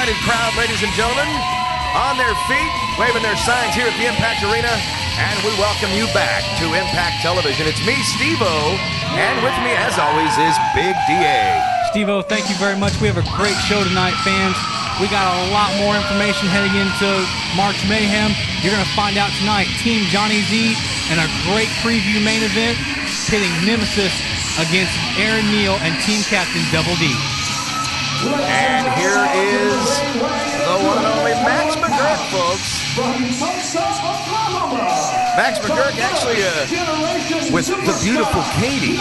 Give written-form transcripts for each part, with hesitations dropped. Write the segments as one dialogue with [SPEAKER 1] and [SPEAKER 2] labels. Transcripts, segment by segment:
[SPEAKER 1] excited crowd, ladies and gentlemen, on their feet, waving their signs here at the Impact Arena, and we welcome you back to Impact Television. It's me, Steve-O, and with me, as always, is Big D.A.
[SPEAKER 2] Steve-O, thank you very much. We have a great show tonight, fans. We got a lot more information heading into March Mayhem. You're going to find out tonight, Team Johnny Z and a great preview main event pitting Nemesis against Aaron Neal and Team Captain Double D.
[SPEAKER 1] And here is the one and only Max McGuirk, folks. Max McGuirk actually with the beautiful Katie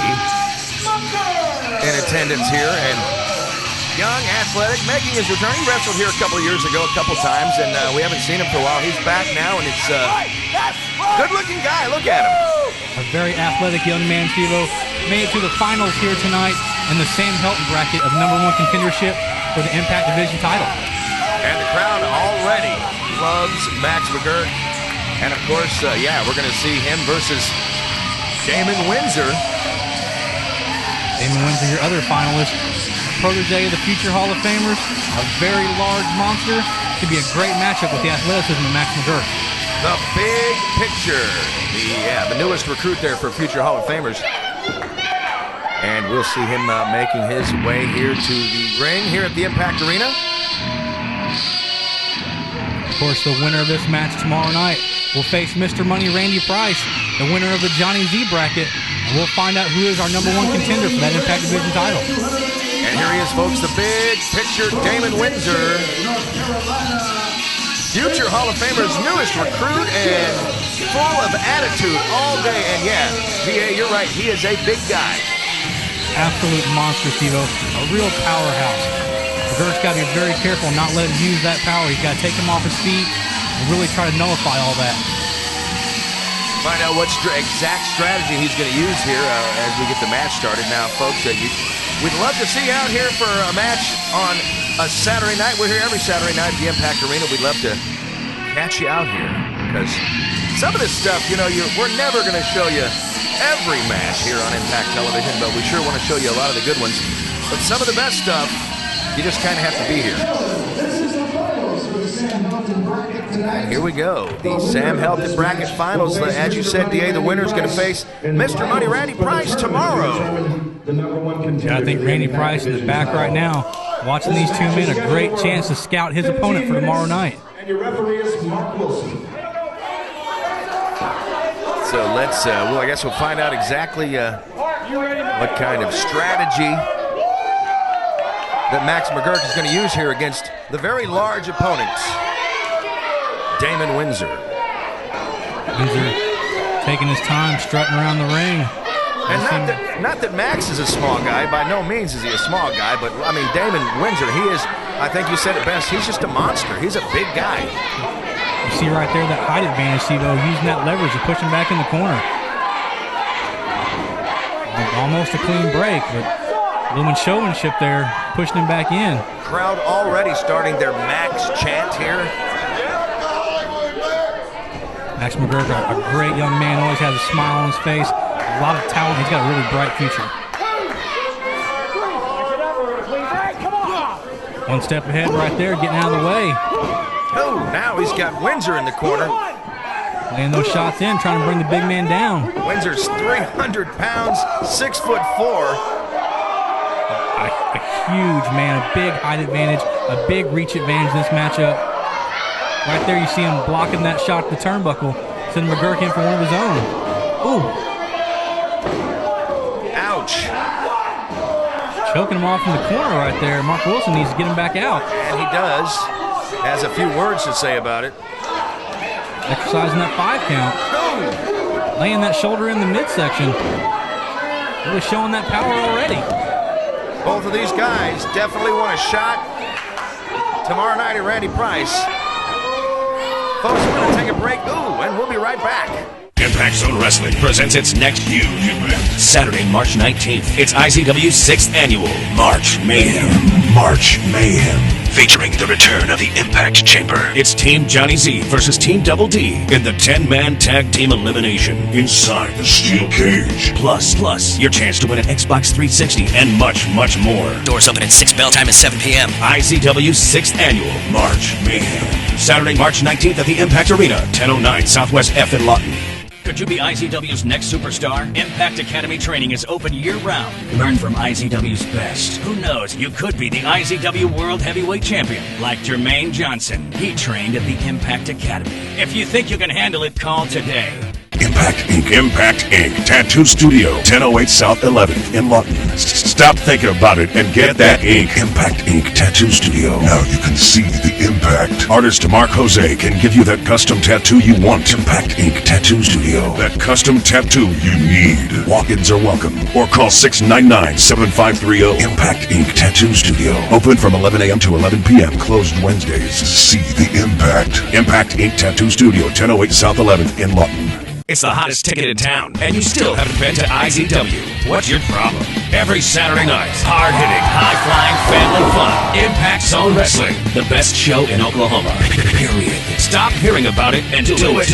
[SPEAKER 1] in attendance here, and young, athletic, making his return. He wrestled here a couple of years ago, a couple times, and we haven't seen him for a while. He's back now, and it's a good-looking guy. Look at him.
[SPEAKER 2] A very athletic young man, Steve-O. Made it to the finals here tonight in the Sam Helton bracket of #1 contendership for the Impact Division title.
[SPEAKER 1] And the crowd already loves Max McGuirk. And of course, we're going to see him versus Damon Windsor.
[SPEAKER 2] Damon Windsor, your other finalist, protege of the future Hall of Famers, a very large monster. Could be a great matchup with the athleticism of Max McGuirk.
[SPEAKER 1] The big picture, the newest recruit there for future Hall of Famers. And we'll see him making his way here to the ring here at the Impact Arena.
[SPEAKER 2] Of course, the winner of this match tomorrow night will face Mr. Money Randy Price, the winner of the Johnny Z bracket, and we'll find out who is our #1 contender for that Impact Division title.
[SPEAKER 1] And here he is, folks, the big picture, Damon Windsor. Future Hall of Famer's newest recruit and full of attitude all day. And yeah, VA, you're right, he is a big guy.
[SPEAKER 2] Absolute monster, Steve-O. A real powerhouse. McGuirk's got to be very careful and not let him use that power. He's got to take him off his feet and really try to nullify all that.
[SPEAKER 1] Find out what exact strategy he's going to use here as we get the match started. Now, folks, we'd love to see you out here for a match on a Saturday night. We're here every Saturday night at the Impact Arena. We'd love to catch you out here because some of this stuff, we're never going to show you every match here on Impact Television, but we sure want to show you a lot of the good ones. But some of the best stuff, you just kind of have to be here. And here we go, the Sam Helton bracket finals. As you said, DA, the winner is going to face Mr. Money Randy Price tomorrow.
[SPEAKER 2] I think Randy Price in the back right now, watching these two men, a great chance to scout his opponent for tomorrow night.
[SPEAKER 3] And your referee is Mark Wilson.
[SPEAKER 1] So let's, I guess we'll find out exactly what kind of strategy that Max McGuirk is going to use here against the very large opponent, Damon Windsor.
[SPEAKER 2] Windsor taking his time, strutting around the ring.
[SPEAKER 1] And not that Max is a small guy. By no means is he a small guy, but, I mean, Damon Windsor, he is, I think you said it best, he's just a monster. He's a big guy.
[SPEAKER 2] You see right there that height advantage, Steve-O, using that leverage to push him back in the corner. Almost a clean break, but a little showmanship there, pushing him back in.
[SPEAKER 1] Crowd already starting their Max chant here.
[SPEAKER 2] Max McGuirk, a great young man, always has a smile on his face, a lot of talent. He's got a really bright future. One step ahead right there, getting out of the way.
[SPEAKER 1] Oh, now he's got Windsor in the corner.
[SPEAKER 2] Laying those shots in, trying to bring the big man down.
[SPEAKER 1] Windsor's 300 pounds, 6'4".
[SPEAKER 2] A huge man, a big height advantage, a big reach advantage in this matchup. Right there you see him blocking that shot at the turnbuckle, sending McGuirk in for one of his own. Ooh.
[SPEAKER 1] Ouch.
[SPEAKER 2] Choking him off in the corner right there. Mark Wilson needs to get him back out.
[SPEAKER 1] And he does. Has a few words to say about it.
[SPEAKER 2] Exercising that 5 count.
[SPEAKER 1] Ooh.
[SPEAKER 2] Laying that shoulder in the midsection. Really showing that power already.
[SPEAKER 1] Both of these guys definitely want a shot tomorrow night at Randy Price. Folks, we're going to take a break. Ooh, and we'll be right back.
[SPEAKER 4] Get Impact Zone Wrestling presents its next huge event. Saturday, March 19th. It's IZW's 6th annual March Mayhem. March Mayhem. Featuring the return of the Impact Chamber. It's Team Johnny Z versus Team Double D in the 10-man tag team elimination inside the steel cage. Plus, your chance to win an Xbox 360 and much, much more.
[SPEAKER 5] Doors open at 6, bell time is 7 p.m.
[SPEAKER 4] IZW's 6th annual March Mayhem. Saturday, March 19th at the Impact Arena, 1009 Southwest F in Lawton. Could you be IZW's next superstar? Impact Academy training is open year-round. Learn from IZW's best. Who knows, you could be the IZW World Heavyweight Champion, like Jermaine Johnson. He trained at the Impact Academy. If you think you can handle it, call today. Impact Inc. Impact Inc. Tattoo Studio, 1008 South 11th in Lawton. Stop thinking about it and get that ink. Impact Inc. Tattoo Studio. Now you can see the impact. Artist Mark Jose can give you that custom tattoo you want. Impact Inc. Tattoo Studio. That custom tattoo you need. Walk-ins are welcome. Or call 699-7530. Impact Inc. Tattoo Studio. Open from 11 a.m. to 11 p.m. Closed Wednesdays. See the impact. Impact Inc. Tattoo Studio, 1008 South 11th in Lawton. It's the hottest ticket in town, and you still haven't been to IZW. What's your problem? Every Saturday night, hard-hitting, high-flying family fun. Impact Zone Wrestling, the best show in Oklahoma. Period. Stop hearing about it and do it.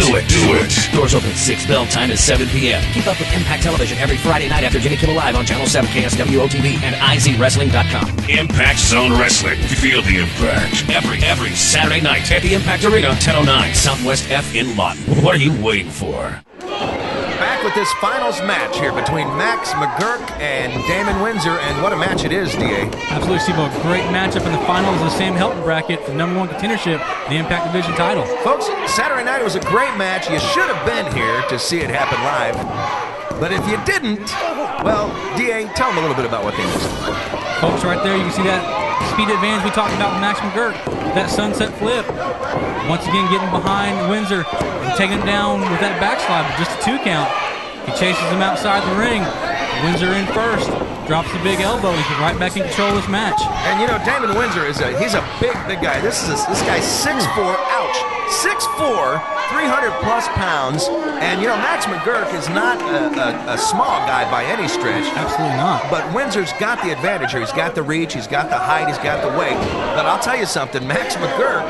[SPEAKER 4] Doors open at 6, bell time is 7 p.m. Keep up with Impact Television every Friday night after Jimmy Kimmel Live on Channel 7 KSWO TV and IZWrestling.com. Impact Zone Wrestling. Feel the impact. Every Saturday night at the Impact Arena, 1009 Southwest F in Lawton. What are you waiting for?
[SPEAKER 1] Back with this finals match here between Max McGuirk and Damon Windsor, and what a match it is, D.A.
[SPEAKER 2] Absolutely, Steve. A great matchup in the finals of the Sam Helton bracket for #1 contendership, the Impact Division title.
[SPEAKER 1] Folks, Saturday night was a great match. You should have been here to see it happen live. But if you didn't, well, D.A., tell them a little bit about what they missed.
[SPEAKER 2] Folks, right there, you can see that speed advantage we talked about with Max McGuirk. That sunset flip. Once again, getting behind Windsor and taking him down with that backslide, but just a 2 count. He chases him outside the ring. Windsor in first. Drops the big elbow. He's right back in control of this match.
[SPEAKER 1] And you know, Damon Windsor he's a big guy. This guy's 6'4", ouch, 6'4", 300+ pounds. And you know, Max McGuirk is not a small guy by any stretch.
[SPEAKER 2] Absolutely not.
[SPEAKER 1] But Windsor's got the advantage here. He's got the reach, he's got the height, he's got the weight. But I'll tell you something, Max McGuirk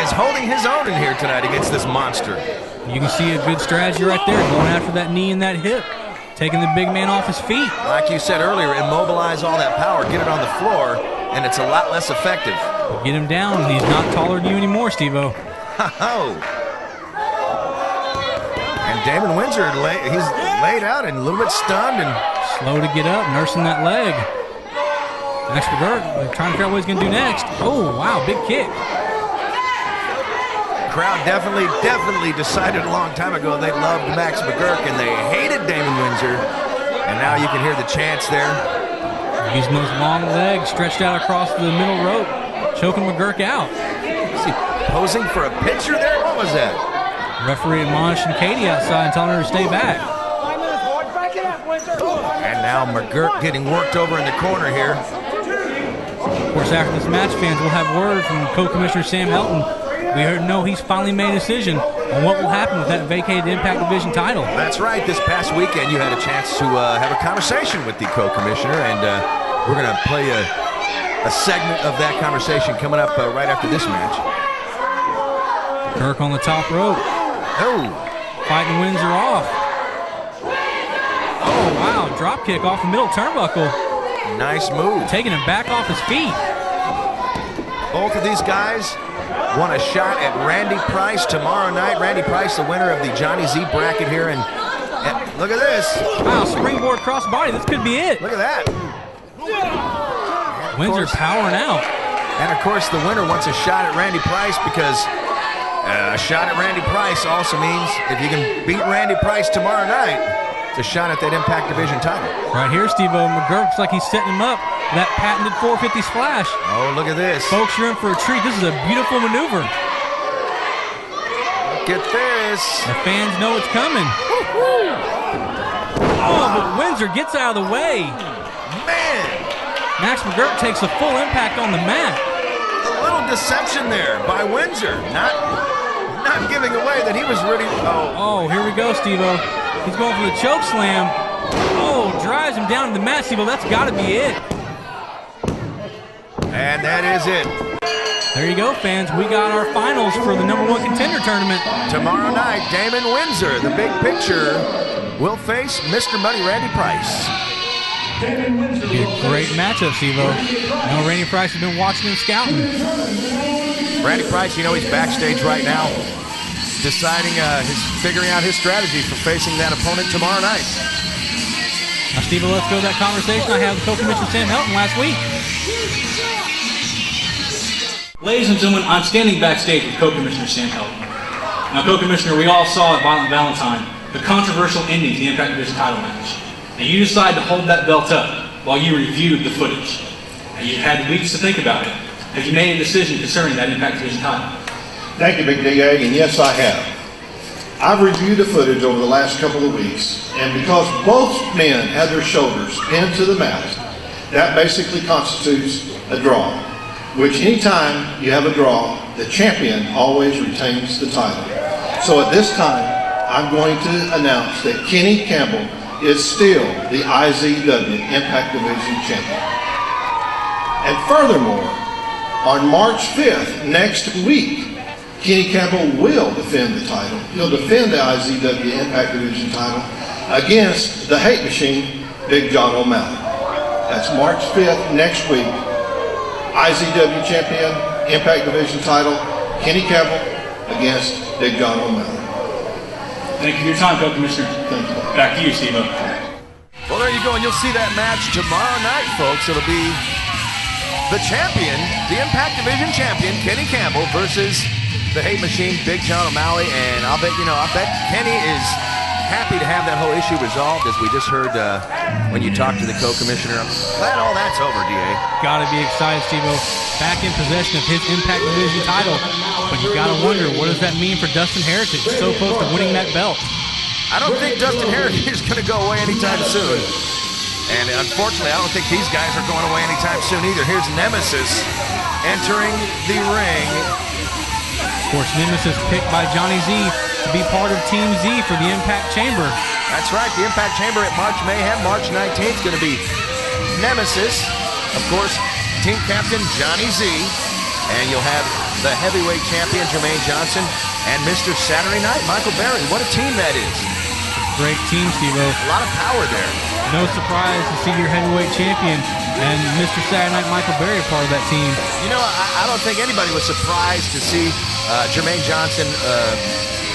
[SPEAKER 1] is holding his own in here tonight against this monster.
[SPEAKER 2] You can see a good strategy right there, going after that knee and that hip. Taking the big man off his feet.
[SPEAKER 1] Like you said earlier, immobilize all that power, get it on the floor, and it's a lot less effective.
[SPEAKER 2] Get him down. He's not taller than you anymore, Steve-O.
[SPEAKER 1] And Damon Windsor, he's laid out and a little bit stunned and
[SPEAKER 2] slow to get up, nursing that leg. Max McGuirk, trying to figure out what he's going to do next. Oh, wow, big kick.
[SPEAKER 1] Crowd definitely decided a long time ago they loved Max McGuirk and they hated Damon Windsor. And now you can hear the chants there.
[SPEAKER 2] Using those long legs stretched out across the middle rope, choking McGuirk out.
[SPEAKER 1] Is he posing for a picture there? What was that?
[SPEAKER 2] Referee admonishing Katie outside and telling her to stay back.
[SPEAKER 1] And now McGuirk getting worked over in the corner here.
[SPEAKER 2] Of course, after this match, fans will have word from co-commissioner Sam Helton. We know he's finally made a decision on what will happen with that vacated Impact Division title.
[SPEAKER 1] That's right. This past weekend, you had a chance to have a conversation with the co-commissioner, and we're going to play a segment of that conversation coming up right after this match.
[SPEAKER 2] Kirk on the top rope.
[SPEAKER 1] Oh.
[SPEAKER 2] Fighting Windsor off. Oh, wow. Drop kick off the middle turnbuckle.
[SPEAKER 1] Nice move.
[SPEAKER 2] Taking him back off his feet.
[SPEAKER 1] Both of these guys want a shot at Randy Price tomorrow night. Randy Price, the winner of the Johnny Z bracket here. And look at this.
[SPEAKER 2] Wow, springboard crossbody. This could be it.
[SPEAKER 1] Look at that.
[SPEAKER 2] Windsor powering out.
[SPEAKER 1] And, of course, the winner wants a shot at Randy Price because a shot at Randy Price also means if you can beat Randy Price tomorrow night, it's a shot at that Impact Division title.
[SPEAKER 2] Right here, Steve-O. McGuirk's like he's setting him up. That patented 450 splash.
[SPEAKER 1] Oh, look at this.
[SPEAKER 2] Folks, you're in for a treat. This is a beautiful maneuver.
[SPEAKER 1] Look at this.
[SPEAKER 2] The fans know it's coming. Oh, but Windsor gets out of the way.
[SPEAKER 1] Man.
[SPEAKER 2] Max McGuirk takes a full impact on the mat.
[SPEAKER 1] A little deception there by Windsor. Not not giving away that he was ready.
[SPEAKER 2] Oh, here we go, Steve-O. He's going for the choke slam. Oh, drives him down to the mat, Steve-O. That's got to be it.
[SPEAKER 1] And that is it.
[SPEAKER 2] There you go, fans. We got our finals for the #1 contender tournament.
[SPEAKER 1] Tomorrow night, Damon Windsor, the big picture, will face Mr. Money Randy Price.
[SPEAKER 2] Be a great matchup, Steve-O. You know, Randy Price has been watching and scouting.
[SPEAKER 1] Randy Price, you know, he's backstage right now, deciding, figuring out his strategy for facing that opponent tomorrow night.
[SPEAKER 2] Now, Steve-O, let's go to that conversation I had with Co-Commissioner Sam Helton last week.
[SPEAKER 6] Ladies and gentlemen, I'm standing backstage with Co-Commissioner Sam Helton. Now, Co-Commissioner, we all saw at Violent Valentine the controversial ending to the Impact Division title match. And you decided to hold that belt up while you reviewed the footage. And you've had weeks to think about it. Have you made a decision concerning that Impact Division title?
[SPEAKER 3] Thank you, Big DA, and yes, I have. I've reviewed the footage over the last couple of weeks, and because both men had their shoulders pinned to the mat, that basically constitutes a draw, which anytime you have a draw, the champion always retains the title. So at this time, I'm going to announce that Kenny Campbell is still the IZW Impact Division champion. And furthermore, on March 5th, next week, Kenny Campbell will defend the title. He'll defend the IZW Impact Division title against the Hate Machine, Big John O'Malley. That's March 5th, next week. IZW champion, Impact Division title, Kenny Campbell against Big John O'Malley.
[SPEAKER 6] Thank you for your time, Co-Commissioner.
[SPEAKER 3] Thank you.
[SPEAKER 6] Back to you, Steve-O.
[SPEAKER 1] Well, there you go, and you'll see that match tomorrow night, folks. It'll be the champion, the Impact Division champion, Kenny Campbell, versus the Hate Machine, Big John O'Malley. And I bet Kenny is happy to have that whole issue resolved, as we just heard when you talked to the Co-Commissioner. I'm glad all that's over, DA.
[SPEAKER 2] Gotta be excited, Steve-O. Back in possession of his Impact Division title. But you gotta wonder, what does that mean for Dustin Heritage? So close to winning that belt.
[SPEAKER 1] I don't think Dustin Heritage is going to go away anytime soon. And unfortunately, I don't think these guys are going away anytime soon either. Here's Nemesis entering the ring.
[SPEAKER 2] Of course, Nemesis picked by Johnny Z to be part of Team Z for the Impact Chamber.
[SPEAKER 1] That's right, the Impact Chamber at March Mayhem, March 19th, is going to be Nemesis, of course, Team Captain Johnny Z, and you'll have the heavyweight champion Jermaine Johnson and Mr. Saturday Night Michael Berry. What a team that is.
[SPEAKER 2] Great team, Steve-O.
[SPEAKER 1] A lot of power there.
[SPEAKER 2] No surprise to see your heavyweight champion and Mr. Saturday Night Michael Berry a part of that team.
[SPEAKER 1] You know, I don't think anybody was surprised to see Jermaine Johnson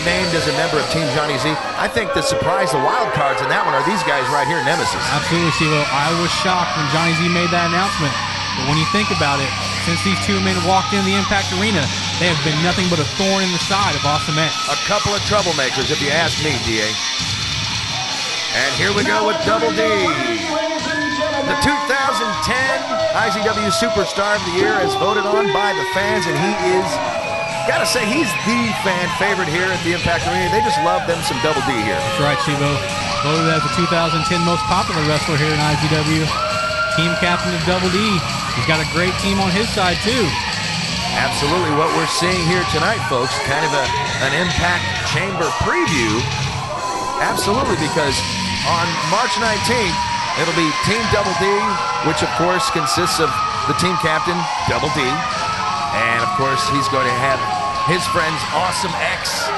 [SPEAKER 1] named as a member of Team Johnny Z. I think the surprise, the wild cards in that one are these guys right here, Nemesis.
[SPEAKER 2] Absolutely, Steve-O. I was shocked when Johnny Z made that announcement. But when you think about it, since these two men walked in the Impact Arena, they have been nothing but a thorn in the side of Awesome X.
[SPEAKER 1] A couple of troublemakers, if you ask me, DA. And here we go with Double D. The 2010 IZW Superstar of the Year is voted on by the fans, and he is, gotta say, he's the fan favorite here at the Impact Arena. They just love them some Double D here.
[SPEAKER 2] That's right, Steve-O. Voted as the 2010 most popular wrestler here in IZW. Team captain of Double D. He's got a great team on his side, too.
[SPEAKER 1] Absolutely what we're seeing here tonight, folks. Kind of an Impact Chamber preview. Absolutely, because on March 19th, it'll be Team Double D, which, of course, consists of the team captain, Double D. And, of course, he's going to have his friends, Awesome X,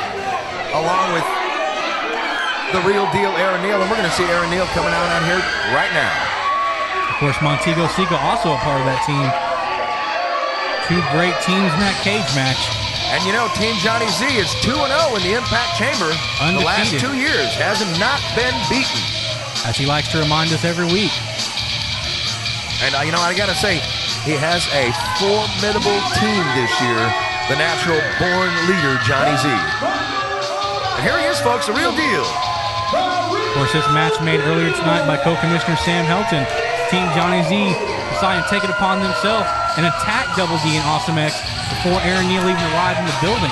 [SPEAKER 1] along with the real deal, Aaron Neal. And we're going to see Aaron Neal coming out on here right now.
[SPEAKER 2] Of course, Montego Seco also a part of that team. Two great teams in that cage match.
[SPEAKER 1] And you know, Team Johnny Z is 2-0 in the Impact Chamber.
[SPEAKER 2] Undefeated.
[SPEAKER 1] The last 2 years, hasn't not been beaten.
[SPEAKER 2] As he likes to remind us every week.
[SPEAKER 1] And you know, I gotta say, he has a formidable team this year. The natural born leader, Johnny Z. And here he is, folks, the real deal.
[SPEAKER 2] Of course, this match made earlier tonight by Co-Commissioner Sam Helton. Team Johnny Z decided to take it upon themselves and attack Double D and Awesome X before Aaron Neal even arrived in the building.